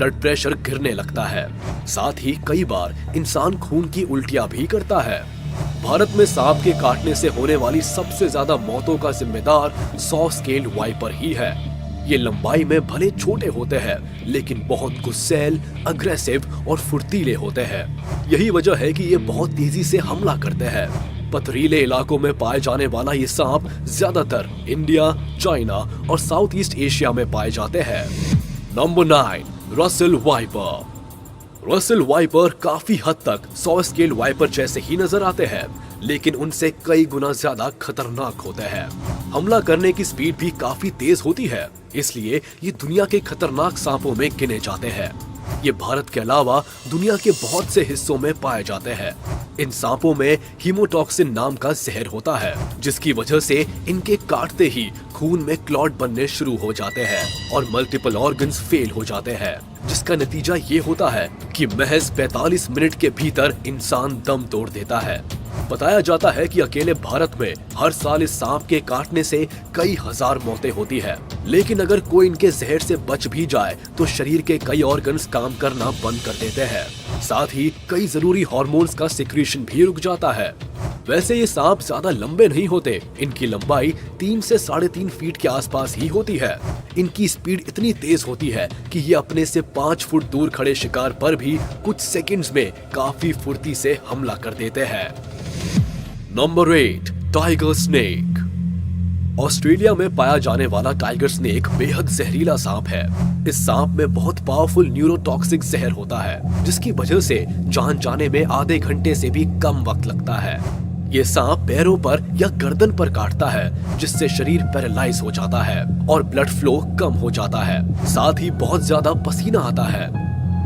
Blood pressure गिरने लगता है। साथ ही कई बार इंसान खून की उल्टियां भी करता है। भारत में सांप के काटने से होने वाली सबसे ज्यादा मौतों का जिम्मेदार 100 स्केल्ड वाइपर ही है। ये लंबाई में भले छोटे होते हैं, लेकिन बहुत गुस्सैल, अग्रेसिव और फुर्तीले होते हैं। यही वजह है कि ये बहुत तेजी से हमला करते हैं। पथरीले इलाकों में पाए जाने वाला ये सांप ज्यादातर इंडिया, चाइना और साउथ ईस्ट एशिया में पाए जाते हैं। Number 9, Russell viper. Russell viper काफी हद तक 100 स्केल वाइपर जैसे ही नजर आते हैं, लेकिन उनसे कई गुना ज्यादा खतरनाक होते हैं। हमला करने की स्पीड भी काफी तेज होती है, इसलिए ये दुनिया के खतरनाक सांपों में गिने जाते हैं। ये भारत के अलावा दुनिया के बहुत से हिस्सों में पाए जाते हैं। इन सांपों में हीमोटॉक्सिन नाम का जहर होता है, जिसकी वजह से इनके काटते ही खून में क्लॉट बनने शुरू हो जाते हैं और मल्टीपल ऑर्गन्स फेल हो जाते हैं, जिसका नतीजा ये होता है कि महज 45 मिनट के भीतर इंसान दम तोड़ देता है। बताया जाता है कि अकेले भारत में हर साल इस सांप के काटने से कई हजार मौतें होती है, लेकिन अगर कोई इनके जहर से बच भी जाए तो शरीर के कई ऑर्गन्स काम करना बंद कर देते हैं। साथ ही कई जरूरी हार्मोन्स का सिक्रीशन भी रुक जाता है। वैसे ये सांप ज्यादा लंबे नहीं होते, इनकी लंबाई 3 से 3.5 फीट के आसपास ही होती है। इनकी स्पीड इतनी तेज होती है कि ये अपने से 5 फुट दूर खड़े शिकार पर भी कुछ सेकंड्स में काफी फुर्ती से हमला कर देते हैं। Number 8, tiger snake. ऑस्ट्रेलिया में पाया जाने वाला टाइगर स्नेक बेहद जहरीला सांप है। इस सांप में बहुत पावरफुल न्यूरोटॉक्सिक जहर होता है, जिसकी वजह से जान जाने में आधे घंटे से भी कम वक्त लगता है। ये सांप पैरों पर या गर्दन पर काटता है, जिससे शरीर पैरालाइज हो जाता है और ब्लड फ्लो कम हो जाता है। साथ ही बहुत ज्यादा पसीना आता है।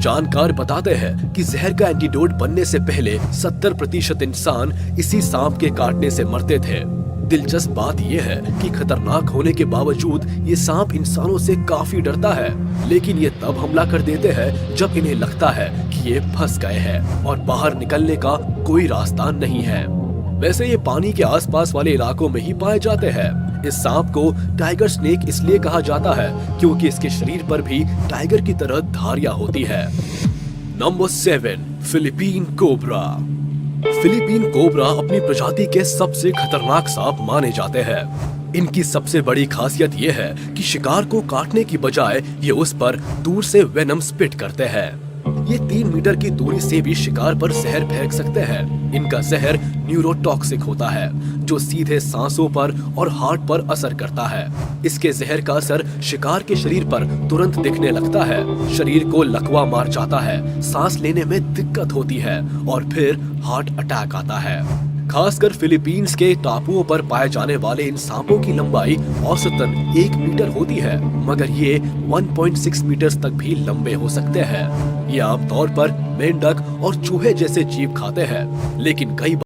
जानकार बताते हैं कि जहर का एंटीडोट बनने से पहले 70% इंसान इसी सांप के काटने से मरते थे। दिलचस्प बात यह है कि खतरनाक होने के बावजूद ये सांप इंसानों से काफी डरता है, लेकिन ये तब हमला कर देते हैं जब इन्हें लगता है कि ये फंस गए हैं और बाहर निकलने का कोई रास्ता नहीं है। वैसे ये पानी के आसपास वाले इलाकों में ही पाए जाते हैं। इस सांप को टाइगर स्नेक इसलिए कहा जाता है क्योंकि इसके शरीर पर भी टाइगर की तरह धारियां होती है। Number 7, Philippine cobra. Philippine cobra अपनी प्रजाति के सबसे खतरनाक सांप माने जाते हैं। इनकी सबसे बड़ी खासियत ये है कि शिकार को काटने की बजाय ये उस पर दूर से वेनम स्पिट करते हैं। ये 3 मीटर की दूरी से भी शिकार पर जहर फेंक सकते हैं। इनका जहर न्यूरोटॉक्सिक होता है, जो सीधे सांसों पर और हार्ट पर असर करता है। इसके जहर का असर शिकार के शरीर पर तुरंत दिखने लगता है। शरीर को लकवा मार जाता है, सांस लेने में दिक्कत होती है और फिर हार्ट अटैक आता है। खासकर फिलीपींस के टापुओं पर पाए जाने वाले इन सांपों की लंबाई औसतन 1 मीटर होती है, मगर ये 1.6 मीटर तक भी लंबे हो सकते हैं। ये आमतौर पर मेंढक और चूहे जैसे जीव खाते हैं, लेकिन कई